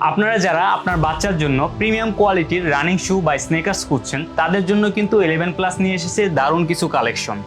আপনারা যারা আপনার বাচ্চার জন্য প্রিমিয়াম কোয়ালিটির রানিং শু বা স্নেকার্স খুঁজছেন তাদের জন্য কিন্তু 11 প্লাস নিয়ে এসেছে দারুণ কিছু কালেকশন।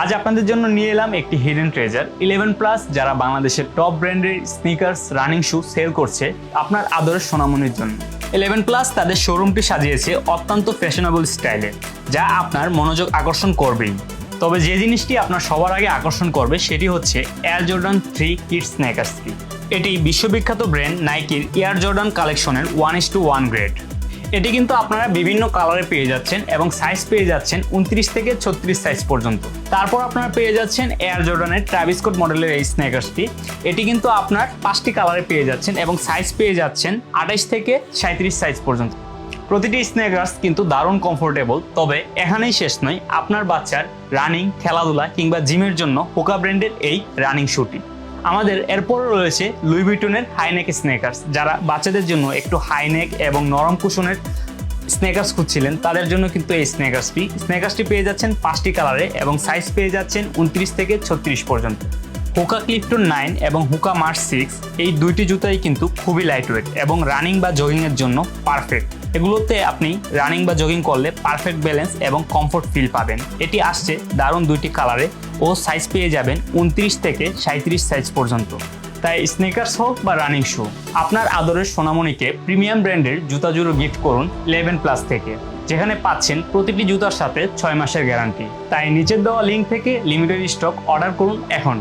আজ আপনাদের জন্য নিয়ে এলাম একটি হিডেন ট্রেজার 11 প্লাস, যারা বাংলাদেশের টপ ব্র্যান্ডের স্নিকার্স রানিং শু সেল করছে আপনার আদরের সোনামণির জন্য। 11 প্লাস তাদের শোরুমটি সাজিয়েছে অত্যন্ত ফ্যাশনেবল স্টাইলে, যা আপনার মনোযোগ আকর্ষণ করবেই। তবে যে জিনিসটি আপনার সবার আগে আকর্ষণ করবে সেটি হচ্ছে এয়ার জর্ডান 3 কিডস স্নেকার্সটি। এটি বিশ্ববিখ্যাত ব্র্যান্ড নাইকির এয়ার জর্ডান কালেকশনের 1:1 গ্রেড। এটি কিন্তু আপনারা বিভিন্ন কালারে পেয়ে যাচ্ছেন এবং সাইজ পেয়ে যাচ্ছেন 29 থেকে 36 সাইজ পর্যন্ত। তারপর আপনারা পেয়ে যাচ্ছেন এয়ার জর্ডানের ট্রাভিস স্কট মডেলের এই স্নেকার্সটি। এটি কিন্তু আপনার 5টি কালারে পেয়ে যাচ্ছেন এবং সাইজ পেয়ে যাচ্ছেন 28 থেকে 37 সাইজ পর্যন্ত। প্রতিটি স্নেকার্স কিন্তু দারুণ কমফোর্টেবল। তবে এখানেই শেষ নয়, আপনার বাচ্চার রানিং, খেলাধুলা কিংবা জিমের জন্য হোকা ব্র্যান্ডের এই রানিং শুটি। আমাদের এরপরও রয়েছে লুই ভিটনের হাইনেক স্নেকার্স। যারা বাচ্চাদের জন্য একটু হাইনেক এবং নরম কুশনের স্নেকার্স খুঁজছিলেন তাদের জন্য কিন্তু এই স্নেকার্সটি পেয়ে যাচ্ছেন 5টি কালারে এবং সাইজ পেয়ে যাচ্ছেন 29 থেকে 36 পর্যন্ত। হোকা ক্লিফটন 9 এবং হোকা মার্স 6 এই দুইটি জুতাই কিন্তু খুবই লাইট ওয়েট এবং রানিং বা জগিংয়ের জন্য পারফেক্ট। এগুলোতে আপনি রানিং বা জগিং করলে পারফেক্ট ব্যালেন্স এবং কমফোর্ট ফিল পাবেন। এটি আসছে দারুণ দুইটি কালারে ও সাইজ পেয়ে যাবেন 29 থেকে 37 সাইজ পর্যন্ত। তাই স্নেকার্স হোক বা রানিং শু, আপনার আদরের সোনামণিকে প্রিমিয়াম ব্র্যান্ডের জুতা জুড়ো গিফট করুন 11 প্লাস থেকে, যেখানে পাচ্ছেন প্রতিটি জুতার সাথে 6 মাসের গ্যারান্টি। তাই নিচের দেওয়া লিঙ্ক থেকে লিমিটেড স্টক অর্ডার করুন এখন।